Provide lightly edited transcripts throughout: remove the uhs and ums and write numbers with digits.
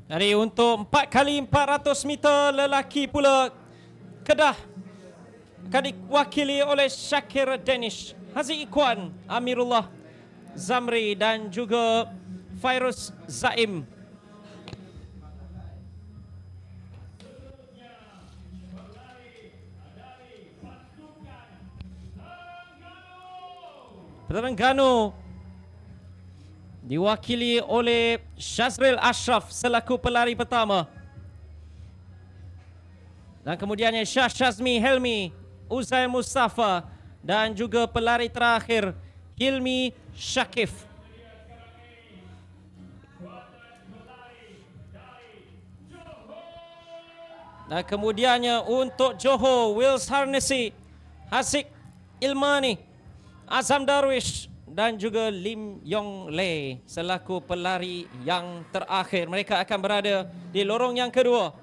Jadi untuk 4x400 meter lelaki pula, Kedah akan diwakili oleh Shakir Danish, Haziq Ikhwan, Amirullah Zamri dan juga Fairuz Zaim. Terengganu diwakili oleh Shazril Ashraf selaku pelari pertama. Dan kemudiannya Shah Shazmi Helmi, Uzair Mustafa dan juga pelari terakhir Hilmi Shakif. Dan kemudiannya untuk Johor, Wills Harnesi, Haziq Ilmani, Azam Darwish dan juga Lim Yong Le selaku pelari yang terakhir. Mereka akan berada di lorong yang kedua.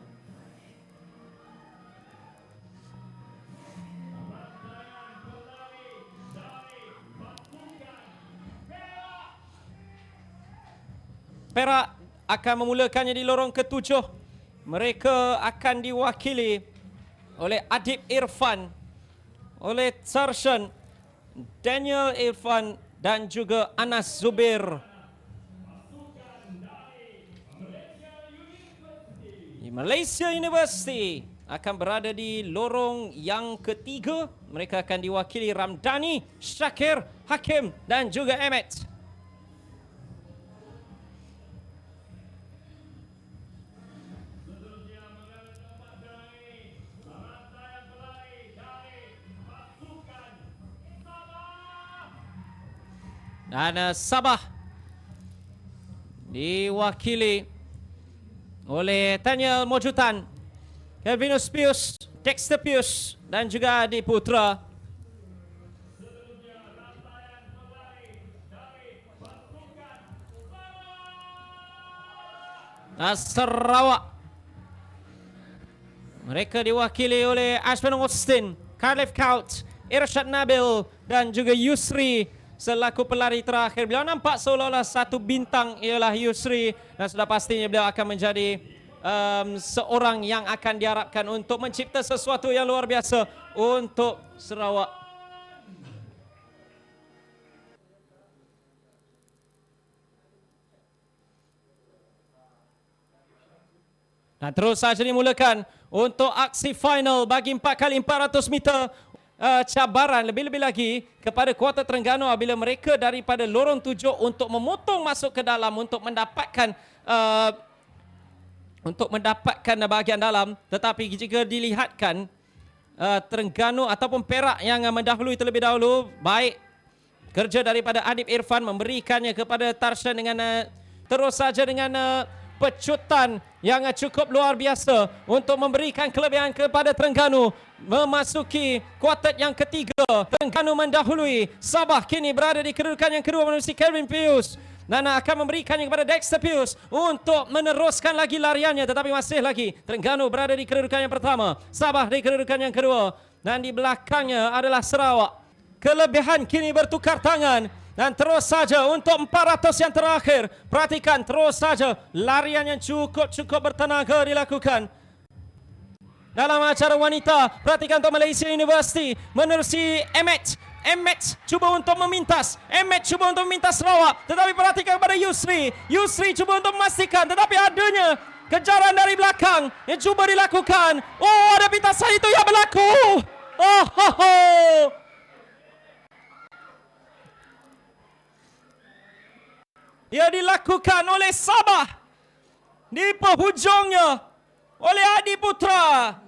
Perak akan memulakannya di lorong ketujuh. Mereka akan diwakili oleh Adib Irfan, oleh Tarshan, Daniel Irfan dan juga Anas Zubir. Malaysia University akan berada di lorong yang ketiga. Mereka akan diwakili Ramdhani, Shakir, Hakim dan juga Ahmed. Dan Sabah diwakili oleh Daniel Mojutan, Kelvinus Pius, Dexter Pius dan juga Adi Putra. Dan Sarawak, mereka diwakili oleh Ashman Austin, Khalif Kaut, Irsyad Nabil dan juga Yusri selaku pelari terakhir. Beliau nampak seolah-olah satu bintang ialah Yusri dan sudah pastinya beliau akan menjadi seorang yang akan diharapkan untuk mencipta sesuatu yang luar biasa untuk Sarawak. Dan terus saja dimulakan untuk aksi final bagi 4x400 meter. Cabaran lebih-lebih lagi kepada kuarter Terengganu bila mereka daripada lorong 7 untuk memotong masuk ke dalam untuk mendapatkan bahagian dalam. Tetapi jika dilihatkan Terengganu ataupun Perak yang mendahului terlebih dahulu, baik kerja daripada Adib Irfan memberikannya kepada Tarshan dengan terus saja dengan pecutan yang cukup luar biasa untuk memberikan kelebihan kepada Terengganu memasuki kuartet yang ketiga. Terengganu mendahului. Sabah kini berada di kedudukan yang kedua menerusi Kelvin Pius dan akan memberikannya kepada Dexter Pius untuk meneruskan lagi lariannya, tetapi masih lagi Terengganu berada di kedudukan yang pertama, Sabah di kedudukan yang kedua dan di belakangnya adalah Sarawak. Kelebihan kini bertukar tangan. Dan terus saja untuk 400 yang terakhir. Perhatikan terus saja larian yang cukup bertenaga dilakukan. Dalam acara wanita, perhatikan untuk Malaysia University menerusi Ahmed. Ahmed cuba untuk memintas. Ahmed cuba untuk memintas Sarawak. Tetapi perhatikan kepada Yusri. Yusri cuba untuk memastikan. Tetapi adanya kejaran dari belakang yang cuba dilakukan. Oh, ada pintasan itu yang berlaku. Oh, ho, ho. Ia dilakukan oleh Sabah di penghujungnya oleh Adi Putra.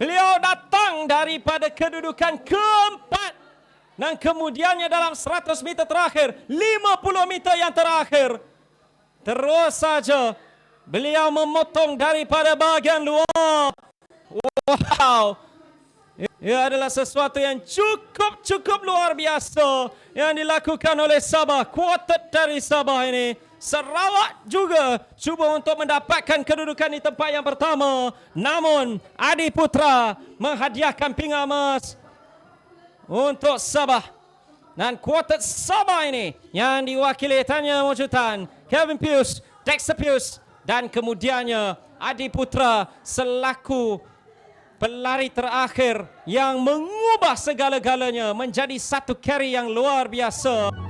Beliau datang daripada kedudukan keempat dan kemudiannya dalam 100 meter terakhir, 50 meter yang terakhir, terus saja beliau memotong daripada bahagian luar. Wow. Ia adalah sesuatu yang cukup luar biasa yang dilakukan oleh Sabah. Kuartet dari Sabah ini. Sarawak juga cuba untuk mendapatkan kedudukan di tempat yang pertama. Namun Adi Putra menghadiahkan pinggan emas untuk Sabah. Dan kuartet Sabah ini yang diwakili Tanya Mojutan, Kelvin Pius, Dexter Pius dan kemudiannya Adi Putra selaku pelari terakhir yang mengubah segala-galanya menjadi satu carry yang luar biasa.